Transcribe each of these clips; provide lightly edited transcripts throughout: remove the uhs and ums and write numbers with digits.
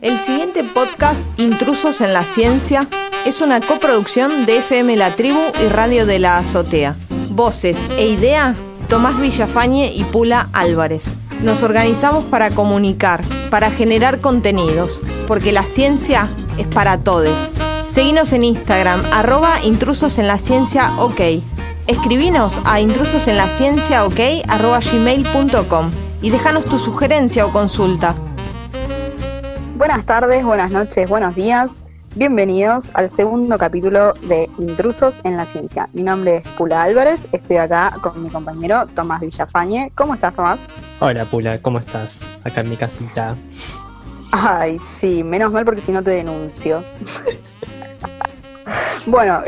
El siguiente podcast, Intrusos en la Ciencia, es una coproducción de FM La Tribu y Radio de la Azotea. Voces e idea, Tomás Villafañe y Pula Álvarez. Nos organizamos para comunicar, para generar contenidos, porque la ciencia es para todos. Seguinos en Instagram, @intrusosenlacienciaok. Escribinos a intrusosenlacienciaok@gmail.com y déjanos tu sugerencia o consulta. Buenas tardes, buenas noches, buenos días. Bienvenidos al segundo capítulo de Intrusos en la Ciencia. Mi nombre es Pula Álvarez, estoy acá con mi compañero Tomás Villafañe. ¿Cómo estás, Tomás? Hola, Pula, ¿cómo estás? Acá en mi casita. Ay, sí, menos mal porque si no te denuncio. Bueno,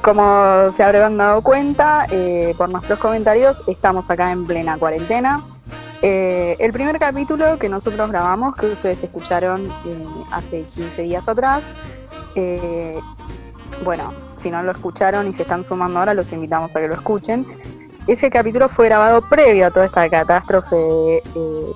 como se habrán dado cuenta por nuestros comentarios, estamos acá en plena cuarentena. El primer capítulo que nosotros grabamos, que ustedes escucharon hace 15 días atrás, bueno, si no lo escucharon y se están sumando ahora, los invitamos a que lo escuchen. Ese capítulo fue grabado previo a toda esta catástrofe de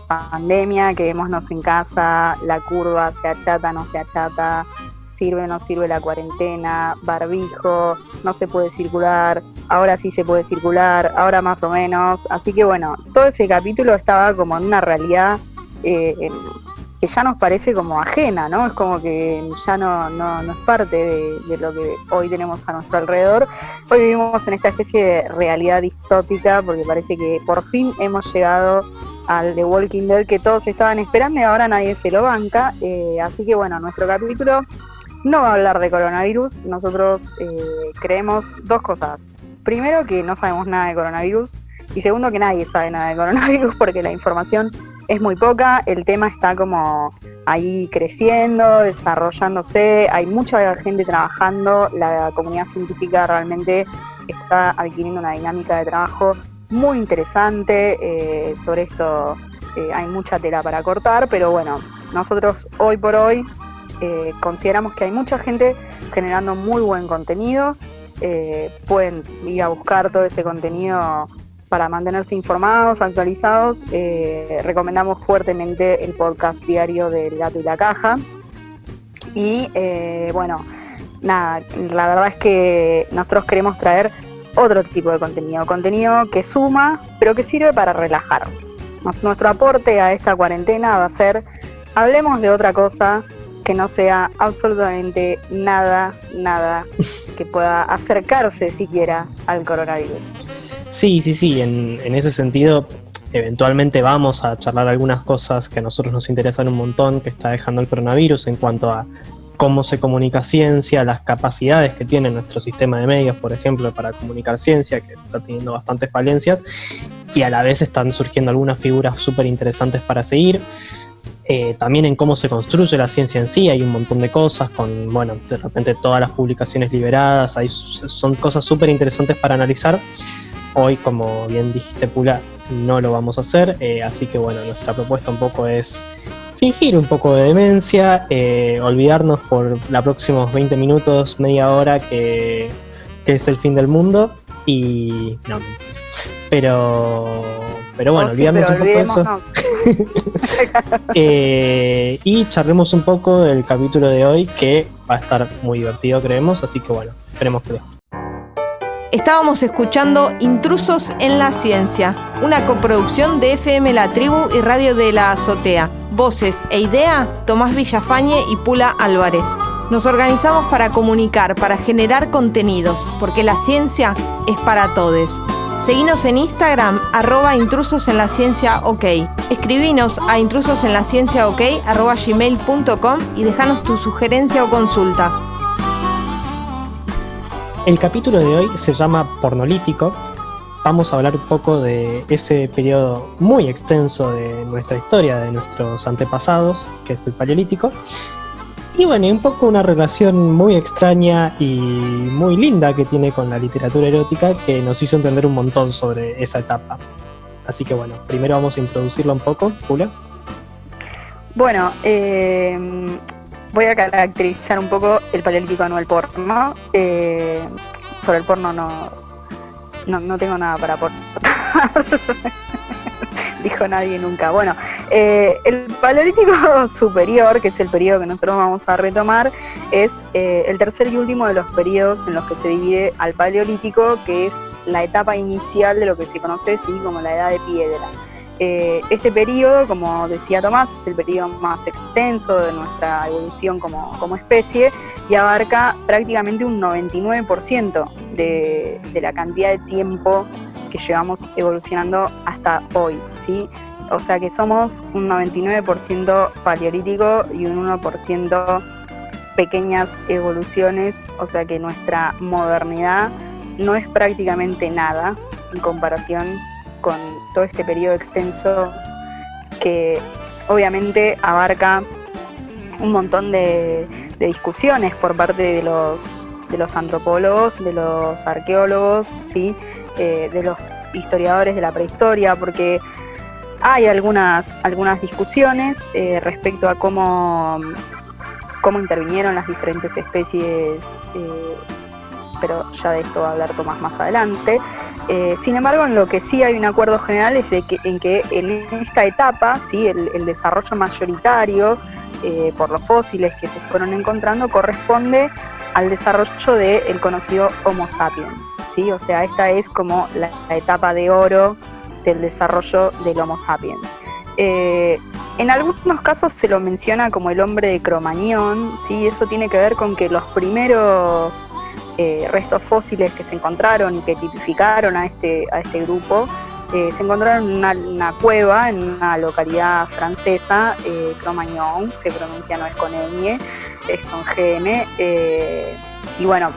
pandemia, quedémonos en casa, la curva se achata, no se achata, sirve o no sirve la cuarentena, barbijo, no se puede circular, ahora sí se puede circular, ahora más o menos. Así que bueno, todo ese capítulo estaba como en una realidad que ya nos parece como ajena, ¿no? Es como que ya no es parte de lo que hoy tenemos a nuestro alrededor. Hoy vivimos en esta especie de realidad distópica porque parece que por fin hemos llegado al The Walking Dead que todos estaban esperando y ahora nadie se lo banca. Así que bueno, nuestro capítulo no va a hablar de coronavirus. Nosotros creemos dos cosas. Primero, que no sabemos nada de coronavirus. Y segundo, que nadie sabe nada de coronavirus porque la información es muy poca. El tema está como ahí creciendo, desarrollándose. Hay mucha gente trabajando. La comunidad científica realmente está adquiriendo una dinámica de trabajo muy interesante. Sobre esto hay mucha tela para cortar. Pero bueno, nosotros hoy por hoy consideramos que hay mucha gente generando muy buen contenido. Pueden ir a buscar todo ese contenido para mantenerse informados, actualizados. Recomendamos fuertemente el podcast diario del Gato y la Caja. Y bueno, nada, la verdad es que nosotros queremos traer otro tipo de contenido que suma, pero que sirve para relajar. Nuestro aporte a esta cuarentena va a ser: hablemos de otra cosa que no sea absolutamente nada que pueda acercarse siquiera al coronavirus. Sí, en ese sentido, eventualmente vamos a charlar algunas cosas que a nosotros nos interesan un montón, que está dejando el coronavirus en cuanto a cómo se comunica ciencia, las capacidades que tiene nuestro sistema de medios, por ejemplo, para comunicar ciencia, que está teniendo bastantes falencias, y a la vez están surgiendo algunas figuras súper interesantes para seguir. También en cómo se construye la ciencia en sí, hay un montón de cosas, con, bueno, de repente todas las publicaciones liberadas, son cosas súper interesantes para analizar. Hoy, como bien dijiste, Pula, no lo vamos a hacer, así que bueno, nuestra propuesta un poco es fingir un poco de demencia, olvidarnos por los próximos 20 minutos, media hora, que es el fin del mundo, y no, pero bueno, olvidamos un poco de eso. Y charlemos un poco del capítulo de hoy, que va a estar muy divertido, creemos, así que bueno, esperemos que lo escuchen. Estábamos escuchando Intrusos en la Ciencia, una coproducción de FM La Tribu y Radio de la Azotea. Voces e idea, Tomás Villafañe y Pula Álvarez. Nos organizamos para comunicar, para generar contenidos, porque la ciencia es para todos. Seguinos en Instagram, @intrusosenlacienciaok. Escribinos a intrusosenlacienciaok@gmail.com y dejanos tu sugerencia o consulta. El capítulo de hoy se llama Pornolítico. Vamos a hablar un poco de ese periodo muy extenso de nuestra historia, de nuestros antepasados, que es el Paleolítico. Y bueno, un poco una relación muy extraña y muy linda que tiene con la literatura erótica, que nos hizo entender un montón sobre esa etapa. Así que bueno, primero vamos a introducirla un poco, Pula. Bueno, voy a caracterizar un poco el Paleolítico, no el porno. Sobre el porno no tengo nada para aportar. dijo nadie nunca. Bueno, el Paleolítico Superior, que es el periodo que nosotros vamos a retomar, es el tercer y último de los periodos en los que se divide al Paleolítico, que es la etapa inicial de lo que se conoce como la Edad de Piedra. Este periodo, como decía Tomás, es el periodo más extenso de nuestra evolución como especie y abarca prácticamente un 99% de la cantidad de tiempo que llevamos evolucionando hasta hoy, ¿sí? O sea que somos un 99% paleolítico y un 1% pequeñas evoluciones, o sea que nuestra modernidad no es prácticamente nada en comparación con todo este periodo extenso que obviamente abarca un montón de discusiones por parte de los antropólogos, de los arqueólogos, ¿sí? De los historiadores de la prehistoria, porque hay algunas discusiones respecto a cómo intervinieron las diferentes especies, pero ya de esto va a hablar Tomás más adelante. Sin embargo, en lo que sí hay un acuerdo general es en que en esta etapa, ¿sí? el desarrollo mayoritario por los fósiles que se fueron encontrando corresponde al desarrollo del conocido Homo sapiens, ¿sí? O sea, esta es como la etapa de oro del desarrollo del Homo sapiens. En algunos casos se lo menciona como el hombre de Cromañón, ¿sí? Eso tiene que ver con que los primeros restos fósiles que se encontraron y que tipificaron a este grupo se encontraron en una cueva en una localidad francesa, Cro-Magnon, se pronuncia, no es con ñ, es con gn, y bueno,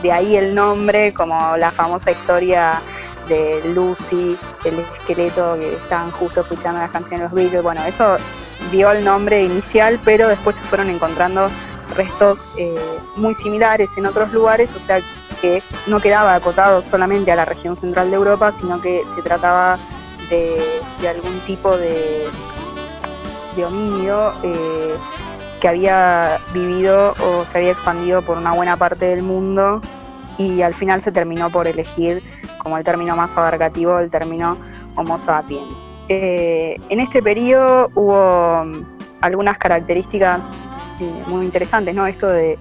de ahí el nombre, como la famosa historia de Lucy, el esqueleto que estaban justo escuchando las canciones de los Beatles. Bueno, eso dio el nombre inicial, pero después se fueron encontrando restos muy similares en otros lugares, o sea que no quedaba acotado solamente a la región central de Europa, sino que se trataba de algún tipo de homínido que había vivido o se había expandido por una buena parte del mundo, y al final se terminó por elegir como el término más abarcativo, el término Homo sapiens. En este periodo hubo algunas características muy interesantes, ¿no? Esto de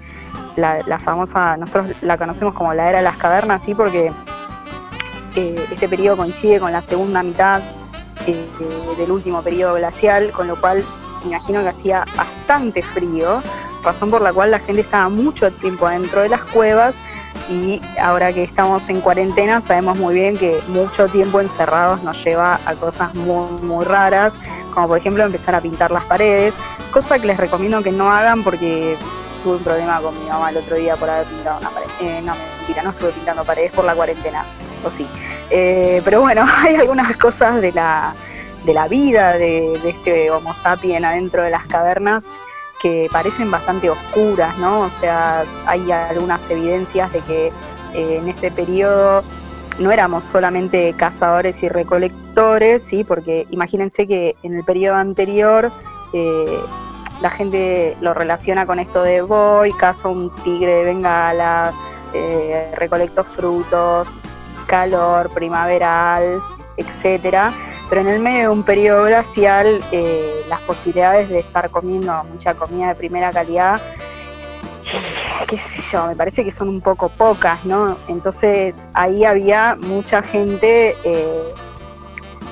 la famosa, nosotros la conocemos como la era de las cavernas, ¿sí? Porque este periodo coincide con la segunda mitad del último periodo glacial, con lo cual me imagino que hacía bastante frío, razón por la cual la gente estaba mucho tiempo dentro de las cuevas, y ahora que estamos en cuarentena sabemos muy bien que mucho tiempo encerrados nos lleva a cosas muy, muy raras, como por ejemplo empezar a pintar las paredes, cosa que les recomiendo que no hagan porque tuve un problema con mi mamá el otro día por haber pintado una pared. No, mentira, no estuve pintando paredes por la cuarentena, o sí. Pero bueno, hay algunas cosas de la vida de este Homo sapiens adentro de las cavernas que parecen bastante oscuras, ¿no? O sea, hay algunas evidencias de que en ese periodo no éramos solamente cazadores y recolectores, ¿sí? Porque imagínense que en el periodo anterior la gente lo relaciona con esto de voy, cazo un tigre de Bengala, recolecto frutos, calor primaveral, etcétera. Pero en el medio de un periodo glacial, las posibilidades de estar comiendo mucha comida de primera calidad, qué sé yo, me parece que son un poco pocas, ¿no? Entonces ahí había mucha gente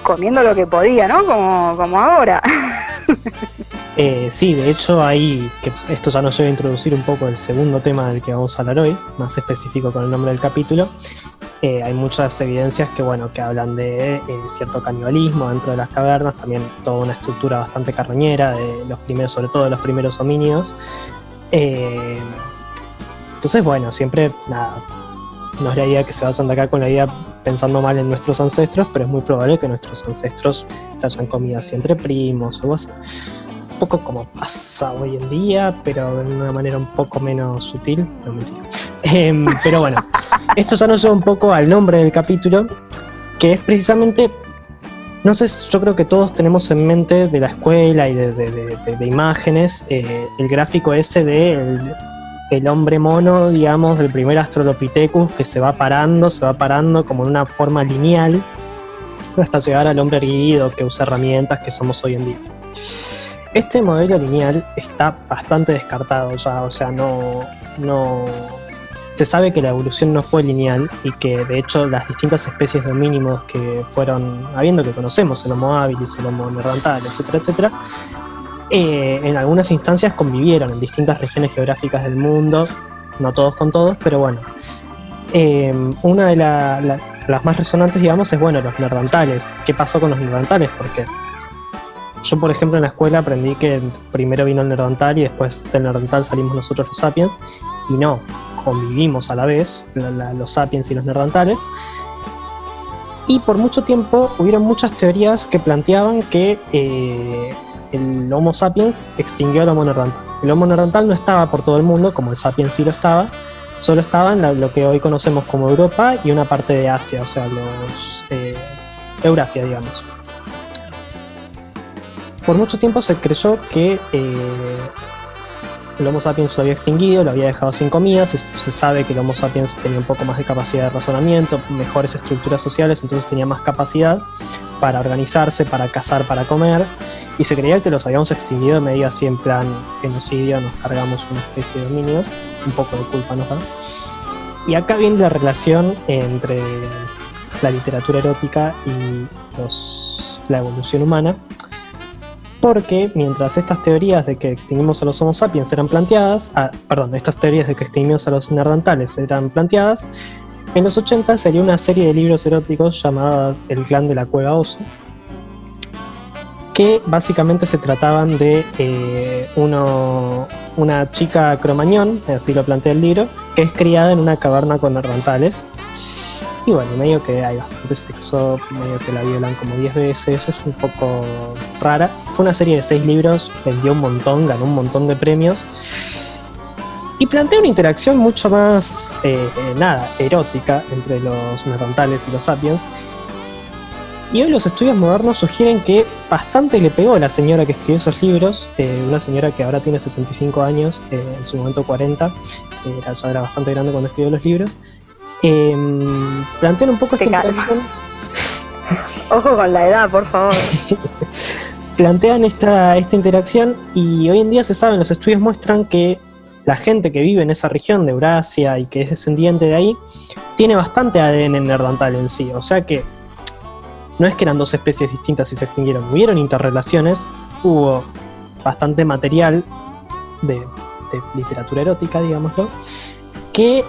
comiendo lo que podía, ¿no? Como ahora. Sí, de hecho esto ya nos lleva a introducir un poco el segundo tema del que vamos a hablar hoy, más específico con el nombre del capítulo. Hay muchas evidencias que hablan de cierto canibalismo dentro de las cavernas, también toda una estructura bastante carroñera de los primeros, sobre todo de los primeros homínidos. Entonces, bueno, siempre nada, no es la idea que se vayan de acá con la idea pensando mal en nuestros ancestros, pero es muy probable que nuestros ancestros se hayan comido así entre primos o algo así. Un poco como pasa hoy en día, pero de una manera un poco menos sutil, no mentira. Pero bueno, esto ya nos lleva un poco al nombre del capítulo, que es precisamente, no sé, yo creo que todos tenemos en mente de la escuela y de imágenes el gráfico ese de el hombre mono, digamos, del primer Australopithecus que se va parando como en una forma lineal, hasta llegar al hombre erguido que usa herramientas que somos hoy en día. Este modelo lineal está bastante descartado ya, o sea, no se sabe que la evolución no fue lineal y que de hecho las distintas especies de homínidos que fueron habiendo, que conocemos, el Homo habilis, el Homo neanderthal, etcétera, etcétera, en algunas instancias convivieron en distintas regiones geográficas del mundo, no todos con todos, pero bueno. Una de las más resonantes, digamos, es, bueno, los neandertales. ¿Qué pasó con los neandertales? Porque yo, por ejemplo, en la escuela aprendí que primero vino el neandertal y después del neandertal salimos nosotros los sapiens, y no, convivimos a la vez los sapiens y los neandertales. Y por mucho tiempo hubieron muchas teorías que planteaban que el Homo sapiens extinguió al Homo neandertal. El Homo neandertal no estaba por todo el mundo, como el sapiens sí lo estaba, solo estaba en lo que hoy conocemos como Europa y una parte de Asia, o sea, Eurasia, digamos. Por mucho tiempo se creyó que el Homo sapiens lo había extinguido, lo había dejado sin comida. Se sabe que el Homo sapiens tenía un poco más de capacidad de razonamiento, mejores estructuras sociales, entonces tenía más capacidad para organizarse, para cazar, para comer, y se creía que los habíamos extinguido medio así en plan genocidio, nos cargamos una especie de homínidos, un poco de culpa nos da. Y acá viene la relación entre la literatura erótica y la evolución humana, porque mientras estas teorías de que extinguimos a los Homo sapiens eran planteadas, estas teorías de que extinguimos a los neandertales eran planteadas, en los 80 salió una serie de libros eróticos llamadas El clan de la cueva oso, que básicamente se trataban de una chica cromañón, así lo plantea el libro, que es criada en una caverna con neandertales. Y bueno, medio que hay bastante sexo, medio que la violan como 10 veces, es un poco rara. Fue una serie de 6 libros, vendió un montón, ganó un montón de premios. Y plantea una interacción mucho más, erótica entre los neandertales y los sapiens. Y hoy los estudios modernos sugieren que bastante le pegó a la señora que escribió esos libros, una señora que ahora tiene 75 años, en su momento 40, ya era bastante grande cuando escribió los libros. Plantean un poco esta interacción. Ojo con la edad, por favor. Plantean esta interacción, y hoy en día se sabe, los estudios muestran que la gente que vive en esa región de Eurasia y que es descendiente de ahí, tiene bastante ADN neandertal en sí, o sea que no es que eran dos especies distintas y se extinguieron, hubieron interrelaciones, hubo bastante material de literatura erótica, digámoslo, que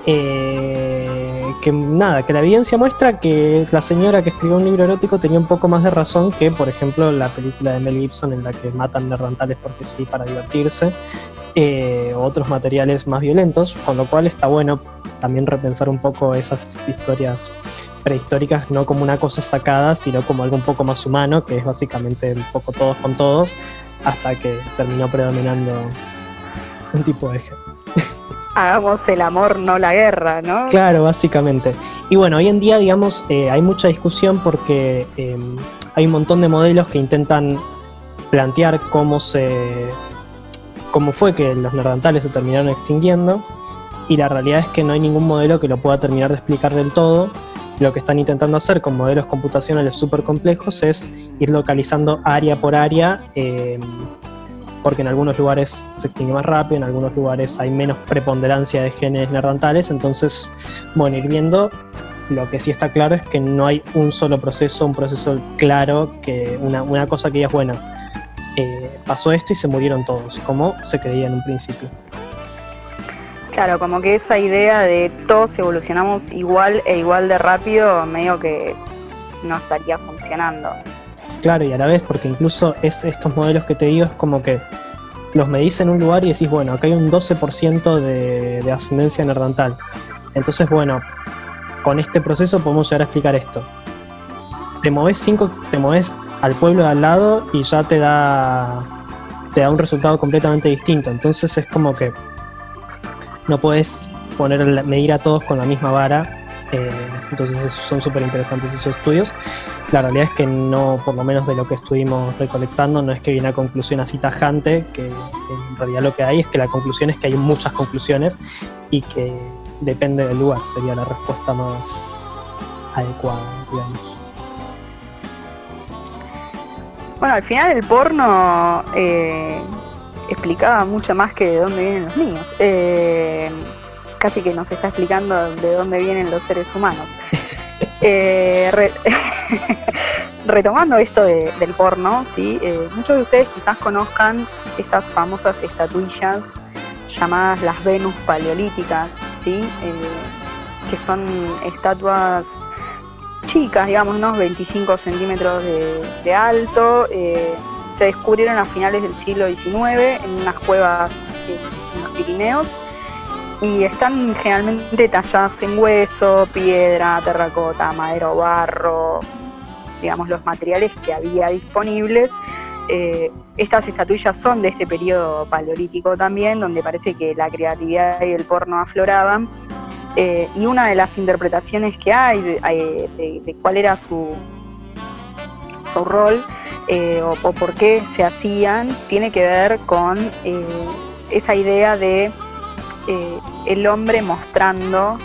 la evidencia muestra que la señora que escribió un libro erótico tenía un poco más de razón que, por ejemplo, la película de Mel Gibson en la que matan neandertales porque sí, para divertirse, otros materiales más violentos, con lo cual está bueno también repensar un poco esas historias prehistóricas, no como una cosa sacada, sino como algo un poco más humano, que es básicamente un poco todos con todos, hasta que terminó predominando un tipo de género. Hagamos el amor, no la guerra, ¿no? Claro, básicamente. Y bueno, hoy en día, digamos, hay mucha discusión porque hay un montón de modelos que intentan plantear cómo fue que los neandertales se terminaron extinguiendo, y la realidad es que no hay ningún modelo que lo pueda terminar de explicar del todo. Lo que están intentando hacer con modelos computacionales súper complejos es ir localizando área por área, porque en algunos lugares se extingue más rápido, en algunos lugares hay menos preponderancia de genes neandertales, entonces, bueno, ir viendo. Lo que sí está claro es que no hay un solo proceso, un proceso claro, que una cosa que digas, bueno, pasó esto y se murieron todos, como se creía en un principio. Claro, como que esa idea de todos evolucionamos igual e igual de rápido, medio que no estaría funcionando. Claro, y a la vez, porque incluso estos modelos que te digo es como que los medís en un lugar y decís, bueno, acá hay un 12% de ascendencia neandertal. Entonces, bueno, con este proceso podemos llegar a explicar esto. Te movés al pueblo de al lado y ya te da un resultado completamente distinto. Entonces es como que no podés medir a todos con la misma vara. Entonces son súper interesantes esos estudios. La realidad es que no, por lo menos de lo que estuvimos recolectando, no es que viene a conclusión así tajante, que en realidad lo que hay es que la conclusión es que hay muchas conclusiones y que depende del lugar, sería la respuesta más adecuada, digamos. Bueno, al final el porno explicaba mucho más que de dónde vienen los niños. Casi que nos está explicando de dónde vienen los seres humanos. Retomando esto del porno, ¿sí? Muchos de ustedes quizás conozcan estas famosas estatuillas llamadas las Venus paleolíticas, ¿sí? Que son estatuas chicas, digamos, unos 25 centímetros de alto. Se descubrieron a finales del siglo XIX en unas cuevas en los Pirineos y están generalmente talladas en hueso, piedra, terracota, madera o barro, digamos, los materiales que había disponibles. Estas estatuillas son de este periodo paleolítico también, donde parece que la creatividad y el porno afloraban. Y una de las interpretaciones que hay de cuál era su rol o por qué se hacían, tiene que ver con esa idea de el hombre mostrando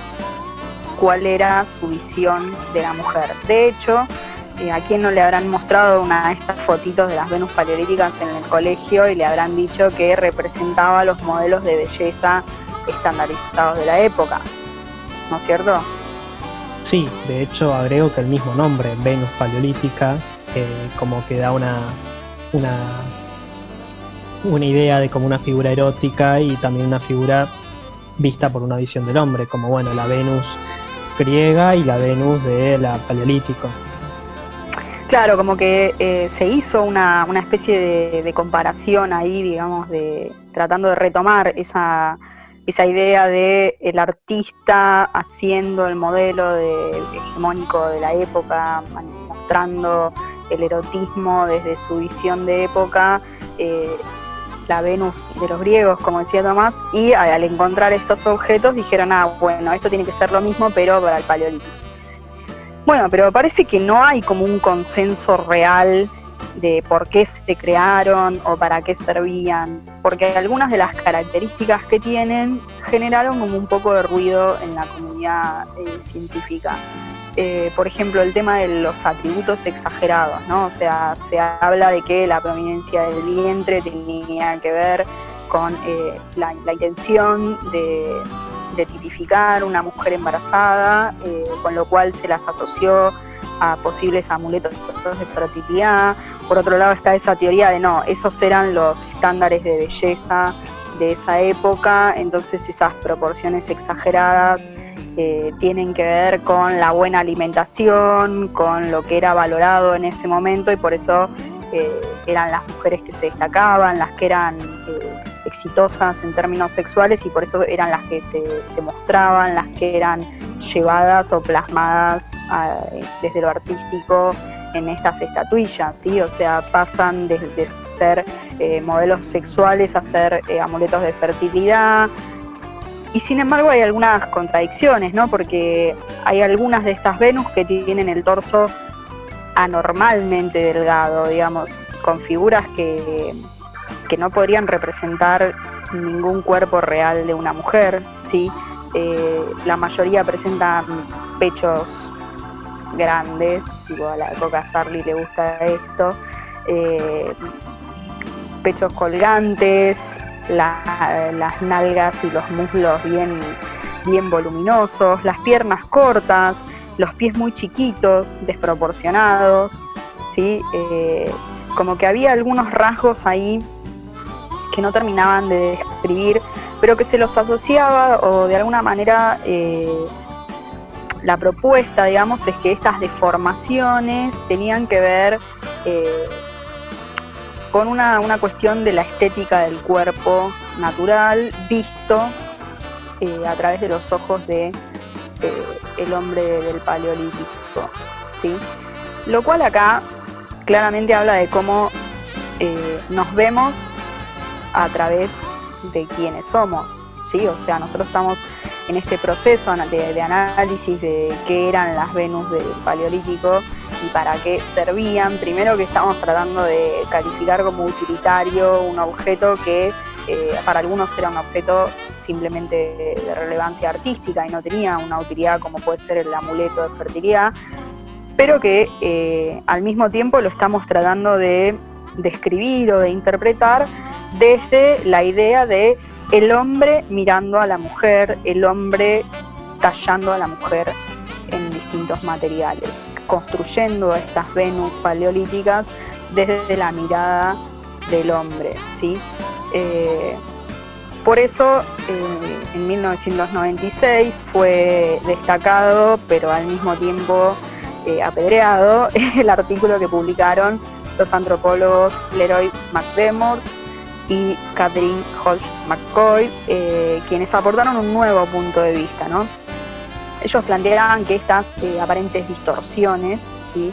cuál era su visión de la mujer. De hecho, ¿a quién no le habrán mostrado una de estas fotitos de las Venus paleolíticas en el colegio y le habrán dicho que representaba los modelos de belleza estandarizados de la época? ¿No es cierto? Sí, de hecho agrego que el mismo nombre, Venus paleolítica, como que da una idea de como una figura erótica y también una figura vista por una visión del hombre, como bueno, la Venus griega y la Venus de la paleolítico. Claro, como que se hizo una especie de comparación ahí, digamos, tratando de retomar esa idea de el artista haciendo el modelo hegemónico de la época, mostrando el erotismo desde su visión de época, la Venus de los griegos, como decía Tomás, y al encontrar estos objetos dijeron, bueno, esto tiene que ser lo mismo, pero para el paleolítico. Bueno, pero parece que no hay como un consenso real de por qué se crearon o para qué servían, porque algunas de las características que tienen generaron como un poco de ruido en la comunidad científica. Por ejemplo, el tema de los atributos exagerados, ¿no? O sea, se habla de que la prominencia del vientre tenía que ver con la intención de tipificar una mujer embarazada, con lo cual se las asoció a posibles amuletos de fertilidad. Por otro lado está esa teoría de no, esos eran los estándares de belleza de esa época, entonces esas proporciones exageradas tienen que ver con la buena alimentación, con lo que era valorado en ese momento, y por eso eran las mujeres que se destacaban, las que eran exitosas en términos sexuales, y por eso eran las que se mostraban, las que eran llevadas o plasmadas desde lo artístico en estas estatuillas, ¿sí? O sea, pasan de ser modelos sexuales a ser amuletos de fertilidad. Y sin embargo hay algunas contradicciones, ¿no? Porque hay algunas de estas Venus que tienen el torso anormalmente delgado, digamos, con figuras que no podrían representar ningún cuerpo real de una mujer, ¿sí? La mayoría presentan pechos grandes, tipo a la Coca Sarli le gusta esto, pechos colgantes, las nalgas y los muslos bien voluminosos, las piernas cortas, los pies muy chiquitos, desproporcionados, ¿sí? Como que había algunos rasgos ahí que no terminaban de describir, pero que se los asociaba, o de alguna manera la propuesta, digamos, es que estas deformaciones tenían que ver con una cuestión de la estética del cuerpo natural visto a través de los ojos de el hombre del paleolítico, ¿sí? Lo cual acá claramente habla de cómo nos vemos a través de quiénes somos, ¿sí? O sea, nosotros estamos en este proceso de análisis de qué eran las Venus del paleolítico y para qué servían. Primero que estamos tratando de calificar como utilitario un objeto que para algunos era un objeto simplemente de relevancia artística y no tenía una utilidad como puede ser el amuleto de fertilidad, pero que al mismo tiempo lo estamos tratando de describir o de interpretar desde la idea de el hombre mirando a la mujer, el hombre tallando a la mujer en distintos materiales, construyendo estas Venus paleolíticas desde la mirada del hombre, ¿sí? Por eso, en 1996 fue destacado, pero al mismo tiempo apedreado, el artículo que publicaron los antropólogos Leroy McDermott y Catherine Hodge McCoy, quienes aportaron un nuevo punto de vista, ¿no? Ellos planteaban que estas aparentes distorsiones, ¿sí?,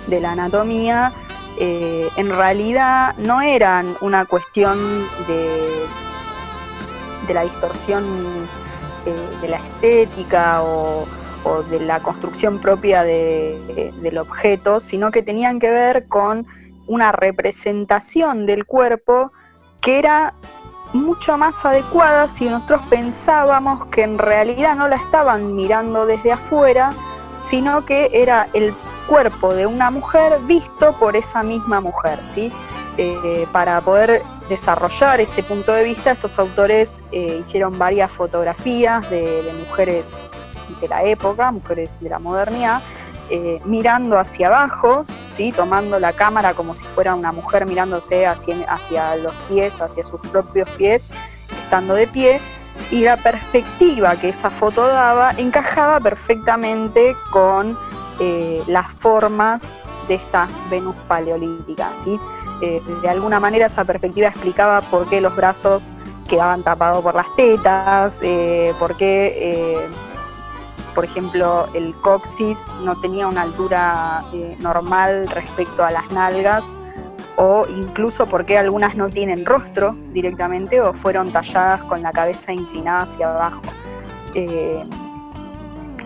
de la anatomía en realidad no eran una cuestión de la distorsión de la estética o de la construcción propia del objeto, sino que tenían que ver con una representación del cuerpo que era mucho más adecuada si nosotros pensábamos que en realidad no la estaban mirando desde afuera, sino que era el cuerpo de una mujer visto por esa misma mujer, ¿sí? Para poder desarrollar ese punto de vista, estos autores hicieron varias fotografías de mujeres de la época, mujeres de la modernidad, mirando hacia abajo, ¿sí?, tomando la cámara como si fuera una mujer mirándose hacia los pies, hacia sus propios pies, estando de pie, y la perspectiva que esa foto daba encajaba perfectamente con las formas de estas Venus paleolíticas, ¿sí? De alguna manera esa perspectiva explicaba por qué los brazos quedaban tapados por las tetas, por qué, por ejemplo, el coxis no tenía una altura normal respecto a las nalgas, o incluso por qué algunas no tienen rostro directamente o fueron talladas con la cabeza inclinada hacia abajo.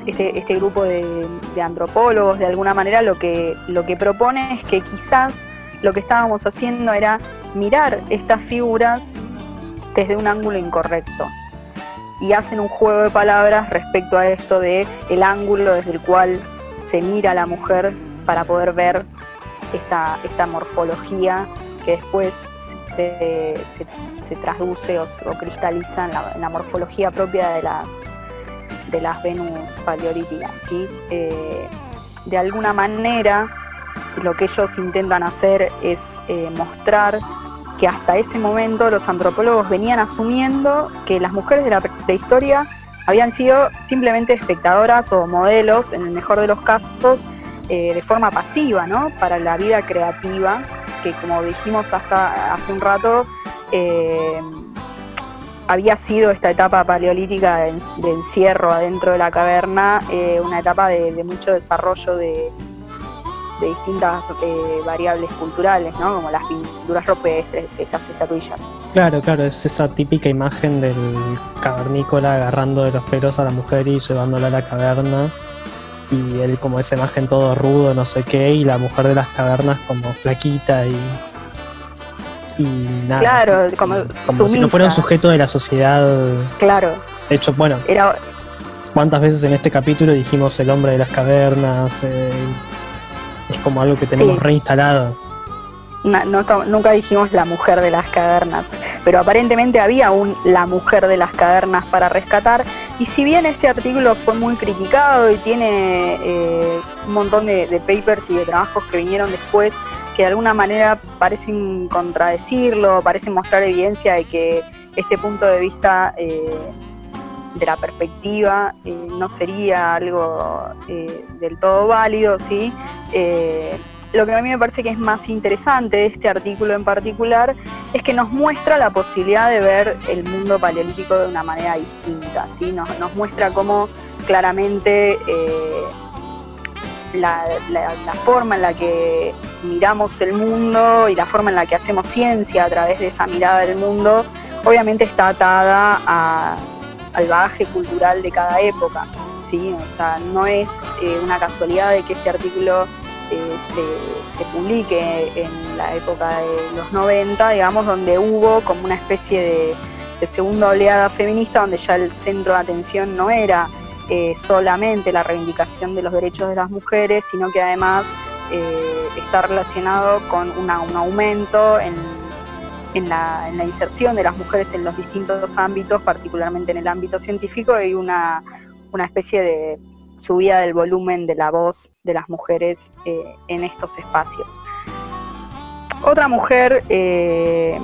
Este grupo de antropólogos, de alguna manera, lo que propone es que quizás lo que estábamos haciendo era mirar estas figuras desde un ángulo incorrecto. Y hacen un juego de palabras respecto a esto de el ángulo desde el cual se mira a la mujer para poder ver esta morfología que después se traduce o cristaliza en la morfología propia de las Venus paleolíticas, ¿sí? De alguna manera, lo que ellos intentan hacer es mostrar que hasta ese momento los antropólogos venían asumiendo que las mujeres de la prehistoria habían sido simplemente espectadoras o modelos, en el mejor de los casos, de forma pasiva, ¿no?, para la vida creativa, que, como dijimos hasta hace un rato, había sido esta etapa paleolítica de encierro adentro de la caverna, una etapa de mucho desarrollo de distintas variables culturales, ¿no?, como las pinturas rupestres, estas estatuillas. Claro, es esa típica imagen del cavernícola agarrando de los pelos a la mujer y llevándola a la caverna, y él como esa imagen todo rudo, no sé qué, y la mujer de las cavernas como flaquita y nada. Claro, así, como si no fuera un sujeto de la sociedad. Claro. De hecho, bueno, ¿cuántas veces en este capítulo dijimos el hombre de las cavernas? Es como algo que tenemos reinstalado. Nunca dijimos la mujer de las cavernas, pero aparentemente había la mujer de las cavernas para rescatar, y si bien este artículo fue muy criticado y tiene un montón de papers y de trabajos que vinieron después que de alguna manera parecen contradecirlo, parecen mostrar evidencia de que este punto de vista de la perspectiva no sería algo del todo válido, ¿sí? Lo que a mí me parece que es más interesante de este artículo en particular es que nos muestra la posibilidad de ver el mundo paleolítico de una manera distinta, ¿sí? Nos muestra cómo claramente la forma en la que miramos el mundo y la forma en la que hacemos ciencia a través de esa mirada del mundo obviamente está atada al bagaje cultural de cada época, ¿sí? O sea, no es una casualidad de que este artículo se publique en la época de los 90, digamos, donde hubo como una especie de segunda oleada feminista, donde ya el centro de atención no era solamente la reivindicación de los derechos de las mujeres, sino que además está relacionado con un aumento en la inserción de las mujeres en los distintos ámbitos, particularmente en el ámbito científico, y una especie de subida del volumen de la voz de las mujeres en estos espacios. Otra mujer que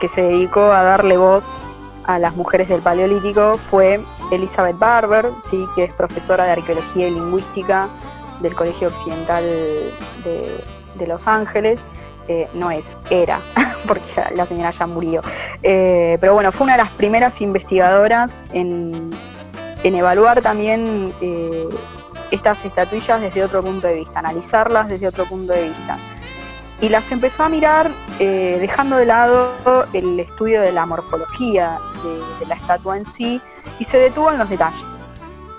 se dedicó a darle voz a las mujeres del Paleolítico fue Elizabeth Barber, ¿sí? Que es profesora de Arqueología y Lingüística del Colegio Occidental de Los Ángeles. Era, porque la señora ya murió. Pero bueno, fue una de las primeras investigadoras en evaluar también estas estatuillas desde otro punto de vista, analizarlas desde otro punto de vista. Y las empezó a mirar dejando de lado el estudio de la morfología de la estatua en sí, y se detuvo en los detalles,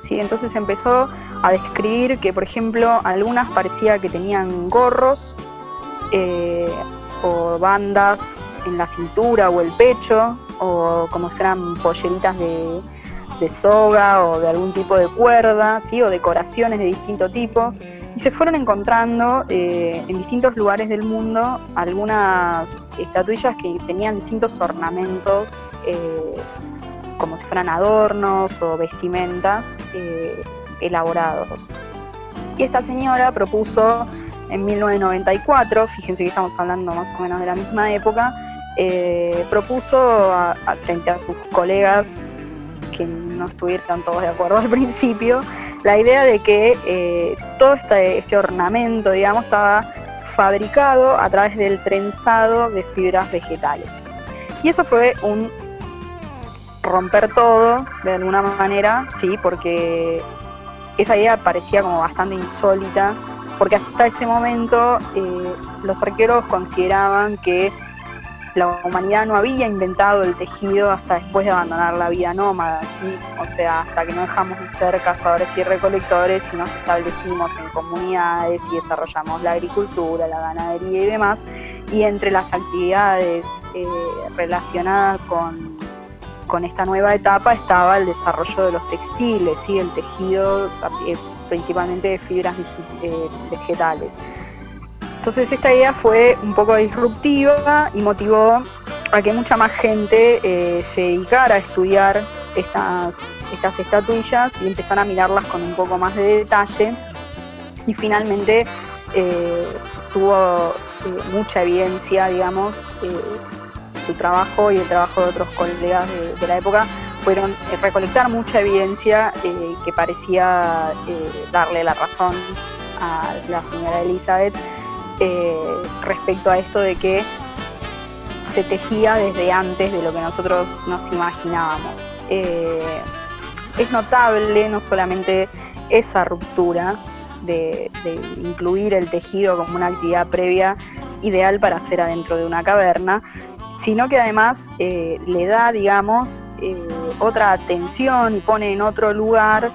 ¿sí? Entonces empezó a describir que, por ejemplo, algunas parecía que tenían gorros o bandas en la cintura o el pecho, o como si fueran polleritas de soga o de algún tipo de cuerda, ¿sí? O decoraciones de distinto tipo. Y se fueron encontrando en distintos lugares del mundo algunas estatuillas que tenían distintos ornamentos, como si fueran adornos o vestimentas elaborados. Y esta señora propuso en 1994, fíjense que estamos hablando más o menos de la misma época, propuso frente a sus colegas que no estuvieron todos de acuerdo al principio, la idea de que todo este ornamento, digamos, estaba fabricado a través del trenzado de fibras vegetales. Y eso fue un romper todo, de alguna manera, sí, porque esa idea parecía como bastante insólita, porque hasta ese momento los arqueólogos consideraban que la humanidad no había inventado el tejido hasta después de abandonar la vida nómada, ¿sí? O sea, hasta que no dejamos de ser cazadores y recolectores y nos establecimos en comunidades y desarrollamos la agricultura, la ganadería y demás. Y entre las actividades relacionadas con esta nueva etapa estaba el desarrollo de los textiles, ¿sí? El tejido principalmente de fibras vegetales. Entonces esta idea fue un poco disruptiva y motivó a que mucha más gente se dedicara a estudiar estas estatuillas y empezara a mirarlas con un poco más de detalle, y finalmente tuvo mucha evidencia, digamos, su trabajo y el trabajo de otros colegas de la época fueron recolectar mucha evidencia que parecía darle la razón a la señora Elizabeth respecto a esto de que se tejía desde antes de lo que nosotros nos imaginábamos. Es notable no solamente esa ruptura de incluir el tejido como una actividad previa ideal para hacer adentro de una caverna, sino que además le da, digamos, otra atención y pone en otro lugar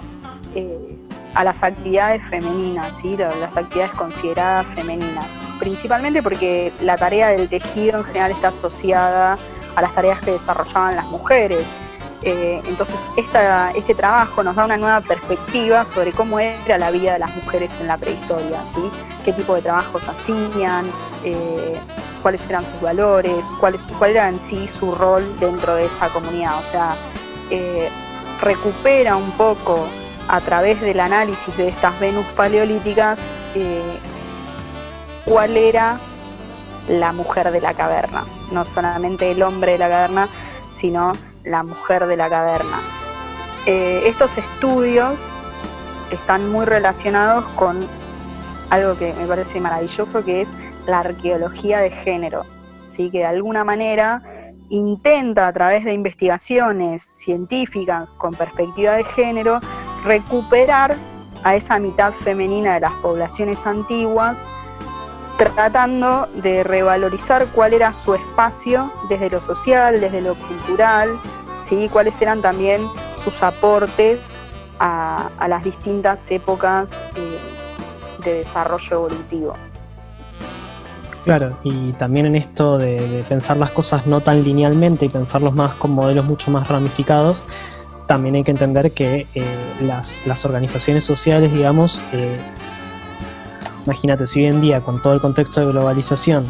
a las actividades femeninas, ¿sí? Las actividades consideradas femeninas, principalmente porque la tarea del tejido en general está asociada a las tareas que desarrollaban las mujeres. Entonces este trabajo nos da una nueva perspectiva sobre cómo era la vida de las mujeres en la prehistoria, ¿sí? Qué tipo de trabajos hacían, cuáles eran sus valores, cuál era en sí su rol dentro de esa comunidad. O sea, recupera un poco a través del análisis de estas Venus paleolíticas cuál era la mujer de la caverna, no solamente el hombre de la caverna, sino la mujer de la caverna. Estos estudios están muy relacionados con algo que me parece maravilloso, que es la arqueología de género, ¿sí? Que de alguna manera intenta, a través de investigaciones científicas con perspectiva de género, recuperar a esa mitad femenina de las poblaciones antiguas, tratando de revalorizar cuál era su espacio desde lo social, desde lo cultural, ¿sí? Cuáles eran también sus aportes a las distintas épocas de desarrollo evolutivo. Claro, y también en esto de pensar las cosas no tan linealmente y pensarlos más con modelos mucho más ramificados, también hay que entender que las organizaciones sociales, digamos, imagínate, si hoy en día con todo el contexto de globalización,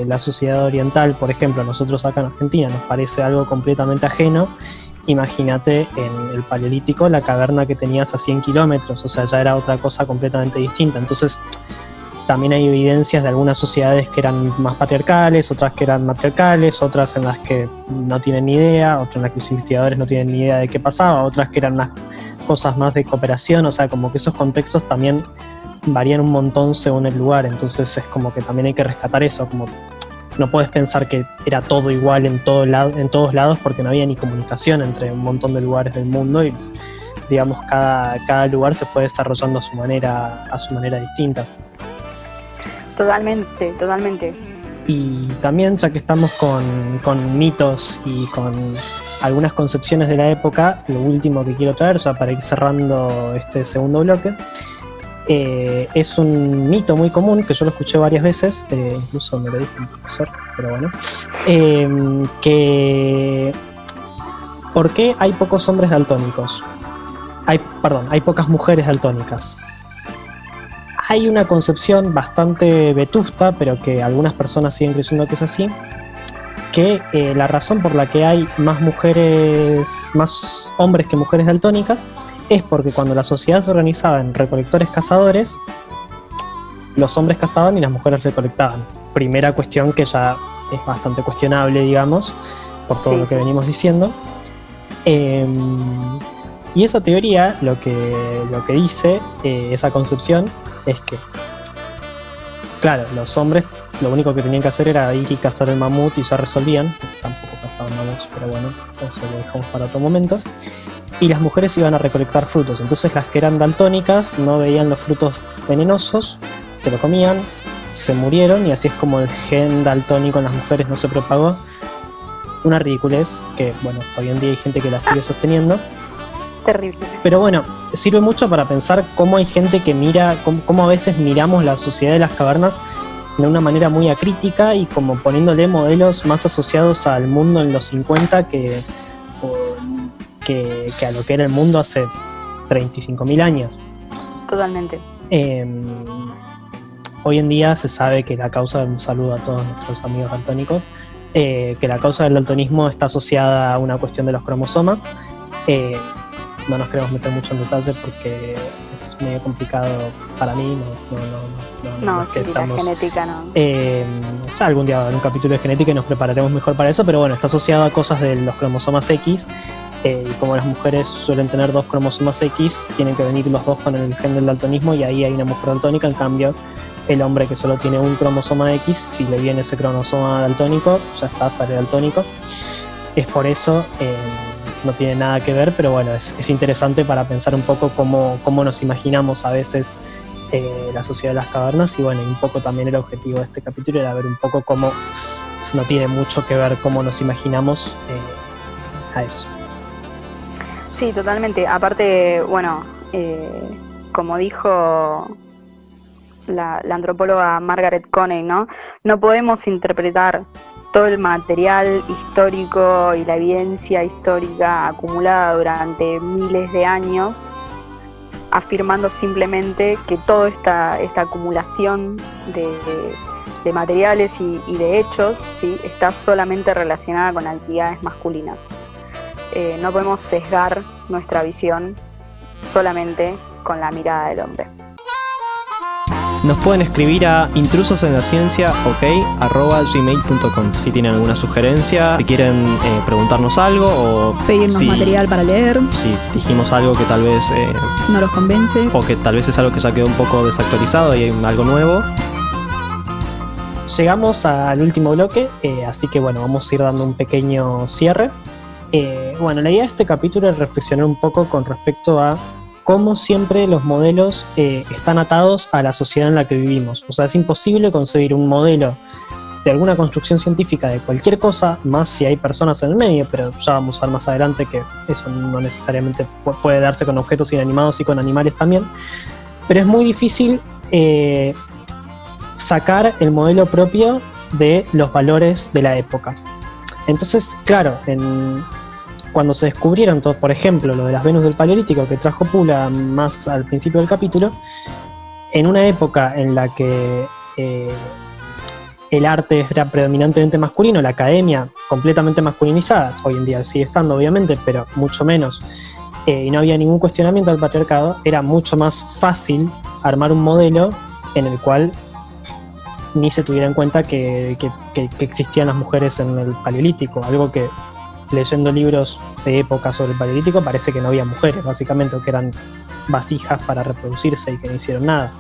la sociedad oriental, por ejemplo, a nosotros acá en Argentina nos parece algo completamente ajeno, imagínate en el Paleolítico la caverna que tenías a 100 kilómetros, o sea, ya era otra cosa completamente distinta. Entonces también hay evidencias de algunas sociedades que eran más patriarcales, otras que eran matriarcales, otras en las que no tienen ni idea, otras en las que los investigadores no tienen ni idea de qué pasaba, otras que eran unas cosas más de cooperación, o sea, como que esos contextos también varían un montón según el lugar. Entonces es como que también hay que rescatar eso, como no puedes pensar que era todo igual en todos lados, porque no había ni comunicación entre un montón de lugares del mundo y, digamos, cada lugar se fue desarrollando a su manera distinta. Totalmente, totalmente. Y también, ya que estamos con mitos y con algunas concepciones de la época, lo último que quiero traer, ya para ir cerrando este segundo bloque, es un mito muy común que yo lo escuché varias veces, incluso me lo dijo un profesor, pero bueno, que ¿por qué hay pocos hombres daltónicos? Hay pocas mujeres daltónicas. Hay una concepción bastante vetusta, pero que algunas personas siguen creyendo que es así, que la razón por la que hay más hombres que mujeres daltónicas es porque cuando la sociedad se organizaba en recolectores-cazadores, los hombres cazaban y las mujeres recolectaban. Primera cuestión que ya es bastante cuestionable, digamos, por todo lo que venimos diciendo. Y esa teoría, lo que dice, esa concepción, es que, claro, los hombres lo único que tenían que hacer era ir y cazar el mamut y ya resolvían. Tampoco cazaban mamuts, pero bueno, eso lo dejamos para otro momento. Y las mujeres iban a recolectar frutos. Entonces las que eran daltónicas no veían los frutos venenosos, se lo comían, se murieron, y así es como el gen daltónico en las mujeres no se propagó. Una ridiculez que, bueno, hoy en día hay gente que la sigue sosteniendo. Terrible. Pero bueno, sirve mucho para pensar cómo hay gente que mira, cómo a veces miramos la sociedad de las cavernas de una manera muy acrítica y como poniéndole modelos más asociados al mundo en los 50 que a lo que era el mundo hace 35.000 años. Totalmente. Hoy en día se sabe que la causa, un saludo a todos nuestros amigos daltónicos, que la causa del daltonismo está asociada a una cuestión de los cromosomas. No nos queremos meter mucho en detalle porque es medio complicado para mí. No, sí, la genética no. Ya algún día en un capítulo de genética y nos prepararemos mejor para eso, pero bueno, está asociado a cosas de los cromosomas X, y como las mujeres suelen tener 2 cromosomas X, tienen que venir los 2 con el gen del daltonismo, y ahí hay una mujer daltónica. En cambio, el hombre que solo tiene un cromosoma X, si le viene ese cromosoma daltónico, ya está, sale daltónico. Es por eso, no tiene nada que ver, pero bueno, es interesante para pensar un poco cómo nos imaginamos a veces la sociedad de las cavernas. Y bueno, un poco también el objetivo de este capítulo era ver un poco cómo no tiene mucho que ver cómo nos imaginamos a eso. Sí, totalmente. Aparte, bueno, como dijo la antropóloga Margaret Coney, ¿no? No podemos interpretar todo el material histórico y la evidencia histórica acumulada durante miles de años, afirmando simplemente que toda esta acumulación de materiales y de hechos, ¿sí?, está solamente relacionada con actividades masculinas. No podemos sesgar nuestra visión solamente con la mirada del hombre. Nos pueden escribir a intrusosenlaciencia@gmail.com si tienen alguna sugerencia, si quieren preguntarnos algo o pedirnos material para leer, si dijimos algo que tal vez no los convence, o que tal vez es algo que ya quedó un poco desactualizado y hay algo nuevo. Llegamos al último bloque, así que bueno, vamos a ir dando un pequeño cierre. Bueno, la idea de este capítulo es reflexionar un poco con respecto a cómo siempre los modelos están atados a la sociedad en la que vivimos. O sea, es imposible conseguir un modelo de alguna construcción científica de cualquier cosa, más si hay personas en el medio, pero ya vamos a ver más adelante que eso no necesariamente puede darse con objetos inanimados y con animales también. Pero es muy difícil sacar el modelo propio de los valores de la época. Entonces, claro, cuando se descubrieron, por ejemplo, lo de las Venus del Paleolítico que trajo Pula más al principio del capítulo, en una época en la que el arte era predominantemente masculino, la academia completamente masculinizada, hoy en día sigue estando obviamente, pero mucho menos, y no había ningún cuestionamiento del patriarcado, era mucho más fácil armar un modelo en el cual ni se tuviera en cuenta que existían las mujeres en el Paleolítico, algo que leyendo libros de época sobre el Paleolítico parece que no había mujeres, básicamente, o que eran vasijas para reproducirse y que no hicieron nada.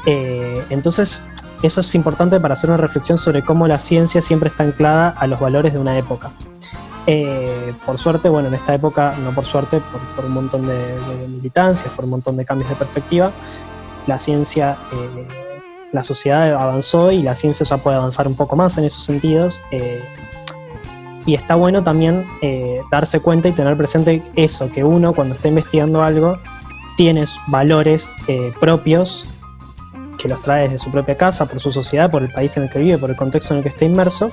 Entonces, eso es importante para hacer una reflexión sobre cómo la ciencia siempre está anclada a los valores de una época. Por suerte, bueno, en esta época, no por suerte, por un montón de militancias, por un montón de cambios de perspectiva, la ciencia, la sociedad avanzó y la ciencia ya puede avanzar un poco más en esos sentidos. Y está bueno también darse cuenta y tener presente eso, que uno cuando está investigando algo tiene valores propios que los trae desde su propia casa, por su sociedad, por el país en el que vive, por el contexto en el que está inmerso,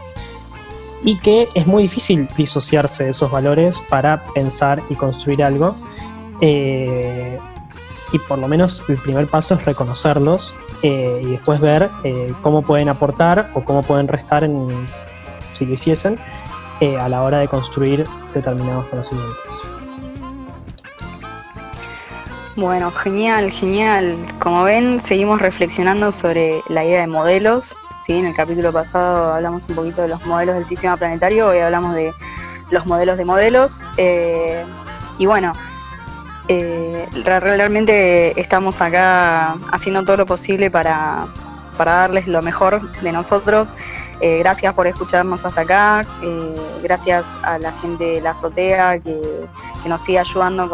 y que es muy difícil disociarse de esos valores para pensar y construir algo, y por lo menos el primer paso es reconocerlos y después ver cómo pueden aportar o cómo pueden restar, si lo hiciesen, a la hora de construir determinados conocimientos. Bueno, genial, genial. Como ven, seguimos reflexionando sobre la idea de modelos. ¿Sí? En el capítulo pasado hablamos un poquito de los modelos del sistema planetario, hoy hablamos de los modelos de modelos. Y bueno, realmente estamos acá haciendo todo lo posible para darles lo mejor de nosotros. Gracias por escucharnos hasta acá, gracias a la gente de la azotea que nos sigue ayudando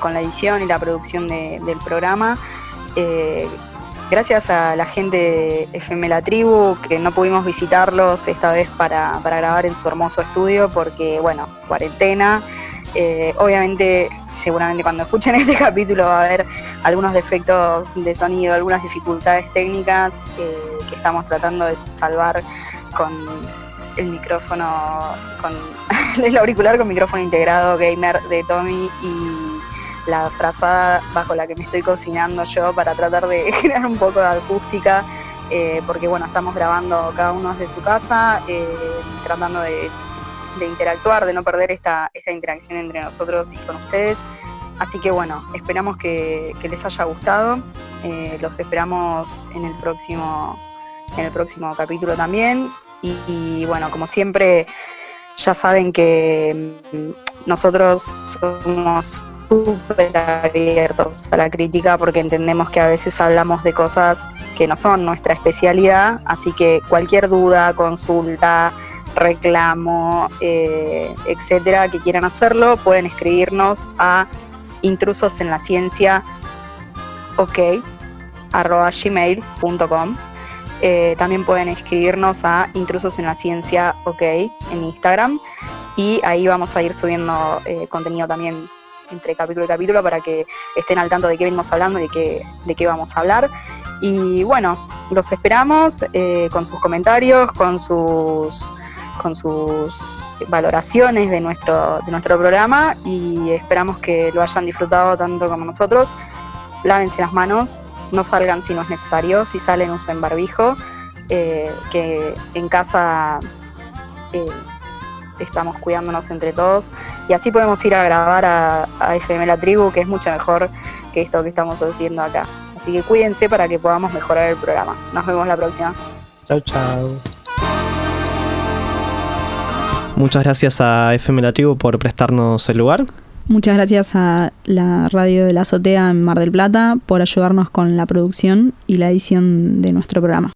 con la edición y la producción del programa. Gracias a la gente de FM La Tribu, que no pudimos visitarlos esta vez para grabar en su hermoso estudio porque, bueno, cuarentena. Obviamente, seguramente cuando escuchen este capítulo va a haber algunos defectos de sonido, algunas dificultades técnicas que estamos tratando de salvar con el micrófono, con el auricular con micrófono integrado gamer de Tommy y la frazada bajo la que me estoy cocinando yo para tratar de generar un poco de acústica, porque bueno, estamos grabando cada uno desde su casa, tratando de interactuar, de no perder esta interacción entre nosotros y con ustedes. Así que bueno, esperamos que les haya gustado. Los esperamos en el próximo capítulo también. Y bueno, como siempre, ya saben que nosotros somos súper abiertos a la crítica porque entendemos que a veces hablamos de cosas que no son nuestra especialidad. Así que cualquier duda, consulta, reclamo, etcétera, que quieran hacerlo, pueden escribirnos a intrusosenlaciencia@gmail.com. También pueden escribirnos a intrusosenlaciencia.ok en Instagram, y ahí vamos a ir subiendo contenido también entre capítulo y capítulo para que estén al tanto de qué venimos hablando y de qué vamos a hablar. Y bueno, los esperamos con sus comentarios, con sus valoraciones de nuestro programa, y esperamos que lo hayan disfrutado tanto como nosotros. Lávense las manos, no salgan si no es necesario, si salen usen barbijo, que en casa estamos cuidándonos entre todos, y así podemos ir a grabar a FM La Tribu, que es mucho mejor que esto que estamos haciendo acá. Así que cuídense para que podamos mejorar el programa. Nos vemos la próxima. Chau, chau. Muchas gracias a FM La Tribu por prestarnos el lugar. Muchas gracias a la radio de la azotea en Mar del Plata por ayudarnos con la producción y la edición de nuestro programa.